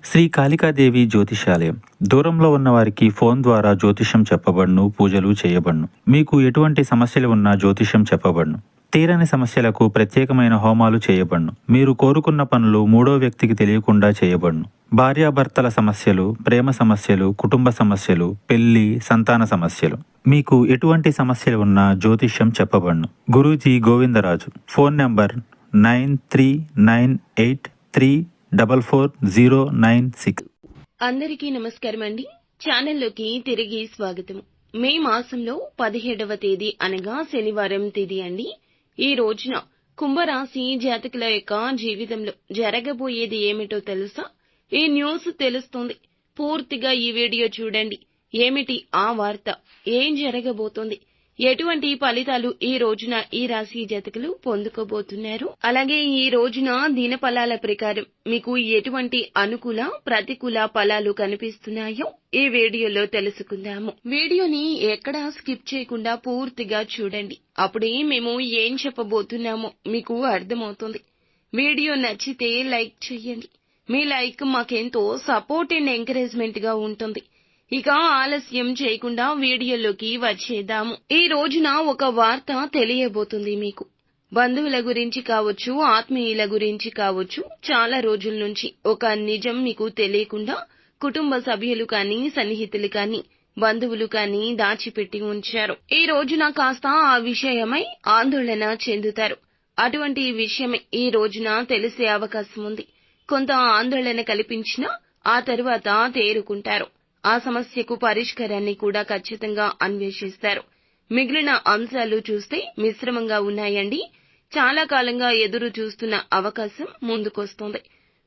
శ్రీ కాళికాదేవి జ్యోతిషాలయం. దూరంలో ఉన్నవారికి ఫోన్ ద్వారా జ్యోతిష్యం చెప్పబడును, పూజలు చేయబడును. మీకు ఎటువంటి సమస్యలు ఉన్నా జ్యోతిష్యం చెప్పబడును. తీరని సమస్యలకు ప్రత్యేకమైన హోమాలు చేయబడును. మీరు కోరుకున్న పనులు మూడో వ్యక్తికి తెలియకుండా చేయబడును. భార్యాభర్తల సమస్యలు, ప్రేమ సమస్యలు, కుటుంబ సమస్యలు, పెళ్లి, సంతాన సమస్యలు, మీకు ఎటువంటి సమస్యలు ఉన్నా జ్యోతిష్యం చెప్పబడును. గురూజీ గోవిందరాజు. Phone number 9398344096. అందరికీ నమస్కారం అండి. ఛానల్లోకి తిరిగి స్వాగతం. మే మాసంలో 17వ తేదీ అనగా శనివారం తేదీ అండి. ఈ రోజున కుంభరాశి జాతకుల యొక్క జీవితంలో జరగబోయేది ఏమిటో తెలుసా? ఈ న్యూస్ తెలుస్తుంది. పూర్తిగా ఈ వీడియో చూడండి. ఏమిటి ఆ వార్త? ఏం జరగబోతోంది? ఎటువంటి ఫలితాలు ఈ రోజున ఈ రాశి జాతకులు పొందుకోబోతున్నారు? అలాగే ఈ రోజున దినఫలాల ప్రకారం మీకు ఎటువంటి అనుకూల, ప్రతికూల ఫలాలు కనిపిస్తున్నాయో ఈ వీడియోలో తెలుసుకుందాము. వీడియోని ఎక్కడా స్కిప్ చేయకుండా పూర్తిగా చూడండి. అప్పుడే మేము ఏం చెప్పబోతున్నామో మీకు అర్థమవుతుంది. వీడియో నచ్చితే లైక్ చేయండి. మీ లైక్ మాకెంతో సపోర్ట్ అండ్ ఎంకరేజ్మెంట్ గా ఉంటుంది. ఇక ఆలస్యం చేయకుండా వీడియోలోకి వచ్చేద్దాము. ఈ రోజున ఒక వార్త తెలియబోతుంది మీకు. బంధువుల గురించి కావచ్చు, ఆత్మీయుల గురించి కావచ్చు, చాలా రోజుల నుంచి ఒక నిజం మీకు తెలియకుండా కుటుంబ సభ్యులు కానీ, సన్నిహితులు కానీ, బంధువులు కానీ దాచిపెట్టి ఉంచారు. ఈ రోజున కాస్త ఆ విషయమై ఆందోళన చెందుతారు. అటువంటి విషయమే ఈ రోజున తెలిసే అవకాశం ఉంది. కొంత ఆందోళన కల్పించినా ఆ తరువాత తేరుకుంటారు. ఆ సమస్యకు పరిష్కారాన్ని కూడా ఖచ్చితంగా అన్వేషిస్తారు. మిగిలిన అంశాలు చూస్తే మిశ్రమంగా ఉన్నాయండి. చాలా కాలంగా ఎదురు చూస్తున్న అవకాశం ముందుకొస్తోంది.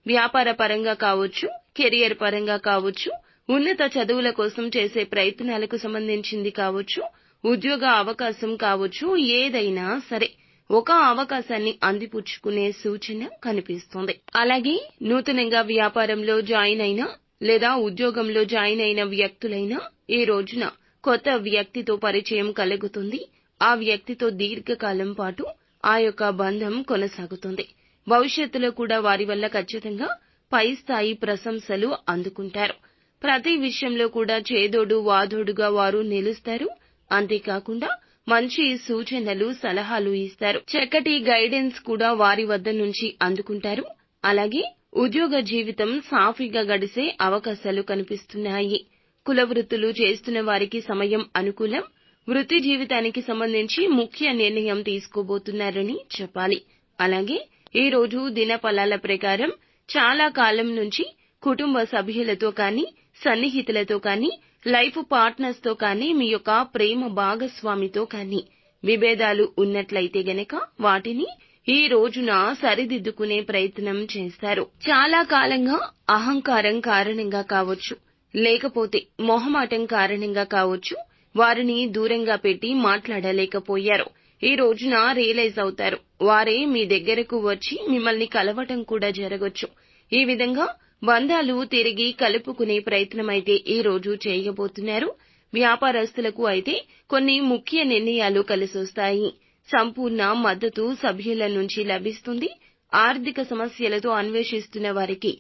వ్యాపార పరంగా కావచ్చు, కెరియర్ పరంగా కావచ్చు, ఉన్నత చదువుల కోసం చేసే ప్రయత్నాలకు సంబంధించింది కావచ్చు, ఉద్యోగ అవకాశం కావచ్చు, ఏదైనా సరే ఒక అవకాశాన్ని అందిపుచ్చుకునే సూచన కనిపిస్తోంది. అలాగే నూతనంగా వ్యాపారంలో జాయిన్ అయినా లేదా ఉద్యోగంలో జాయిన్ అయిన వ్యక్తులైనా ఈ రోజున కొత్త వ్యక్తితో పరిచయం కలుగుతుంది. ఆ వ్యక్తితో దీర్ఘకాలం పాటు ఆ యొక్క బంధం కొనసాగుతుంది. భవిష్యత్తులో కూడా వారి వల్ల ఖచ్చితంగా పై స్థాయి ప్రశంసలు అందుకుంటారు. ప్రతి విషయంలో కూడా చేదోడు వాదోడుగా వారు నిలుస్తారు. అంతేకాకుండా మంచి సూచనలు, సలహాలు ఇస్తారు. చక్కటి గైడెన్స్ కూడా వారి వద్ద నుంచి అందుకుంటారు. అలాగే ఉద్యోగ జీవితం సాఫీగా గడిసే అవకాశాలు కనిపిస్తున్నాయి. కుల వృత్తులు చేస్తున్న వారికి సమయం అనుకూలం. వృత్తి జీవితానికి సంబంధించి ముఖ్య నిర్ణయం తీసుకోబోతున్నారని చెప్పాలి. అలాగే ఈ రోజు దినఫలాల ప్రకారం చాలా కాలం నుంచి కుటుంబ సభ్యులతో కానీ, సన్నిహితులతో కానీ, లైఫ్ పార్ట్నర్స్ తో కానీ, మీ యొక్క ప్రేమ భాగస్వామితో కానీ విభేదాలు ఉన్నట్లయితే గనక వాటిని ఈ రోజున సరిదిద్దుకునే ప్రయత్నం చేస్తారు. చాలా కాలంగా అహంకారం కారణంగా కావచ్చు, లేకపోతే మొహమాటం కారణంగా కావచ్చు, వారిని దూరంగా పెట్టి మాట్లాడలేకపోయారు. ఈ రోజున రియలైజ్ అవుతారు. వారే మీ దగ్గరకు వచ్చి మిమ్మల్ని కలవటం కూడా జరగొచ్చు. ఈ విధంగా బంధాలు తిరిగి కలుపుకునే ప్రయత్నమైతే ఈ రోజు చేయబోతున్నారు. వ్యాపారస్తులకు అయితే కొన్ని ముఖ్య నిర్ణయాలు కలిసొస్తాయి. సంపూర్ణ మద్దతు సభ్యుల నుంచి లభిస్తుంది. ఆర్థిక సమస్యలతో అన్వేషిస్తున్న వారికి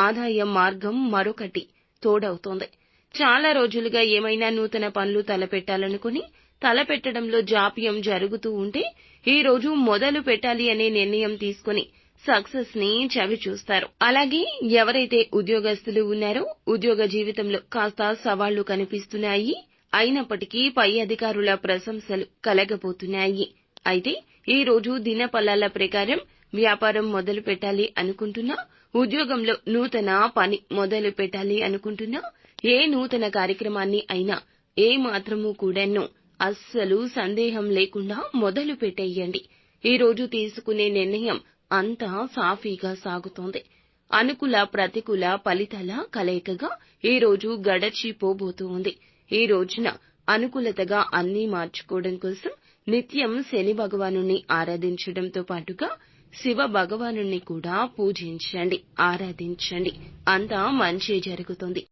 ఆదాయ మార్గం మరొకటి తోడవుతోంది. చాలా రోజులుగా ఏమైనా నూతన పనులు తలపెట్టాలనుకుని తలపెట్టడంలో జాప్యం జరుగుతూ ఉంటే ఈ రోజు మొదలు పెట్టాలి అనే నిర్ణయం తీసుకుని సక్సెస్ ని చవి చూస్తారు. అలాగే ఎవరైతే ఉద్యోగస్తులు ఉన్నారో ఉద్యోగ జీవితంలో కాస్త సవాళ్లు కనిపిస్తున్నాయి. అయినప్పటికీ పై అధికారుల ప్రశంసలు కలగబోతున్నాయి. అయితే ఈ రోజు దినఫలాల ప్రకారం వ్యాపారం మొదలు పెట్టాలి అనుకుంటున్నా, ఉద్యోగంలో నూతన పని మొదలు పెట్టాలి అనుకుంటున్నా, ఏ నూతన కార్యక్రమాన్ని అయినా ఏ మాత్రము కూడాను అస్సలు సందేహం లేకుండా మొదలు పెట్టేయండి. ఈ రోజు తీసుకునే నిర్ణయం అంతా సాఫీగా సాగుతోంది. అనుకూల, ప్రతికూల ఫలితాల కలయికగా ఈ రోజు గడచిపోబోతూ ఉంది. ఈ రోజున అనుకూలతగా అన్నీ మార్చుకోవడం కోసం నిత్యం శని భగవానుణ్ణి ఆరాధించడంతో పాటుగా శివ భగవానుణ్ణి కూడా పూజించండి, ఆరాధించండి. అంతా మంచి జరుగుతుంది.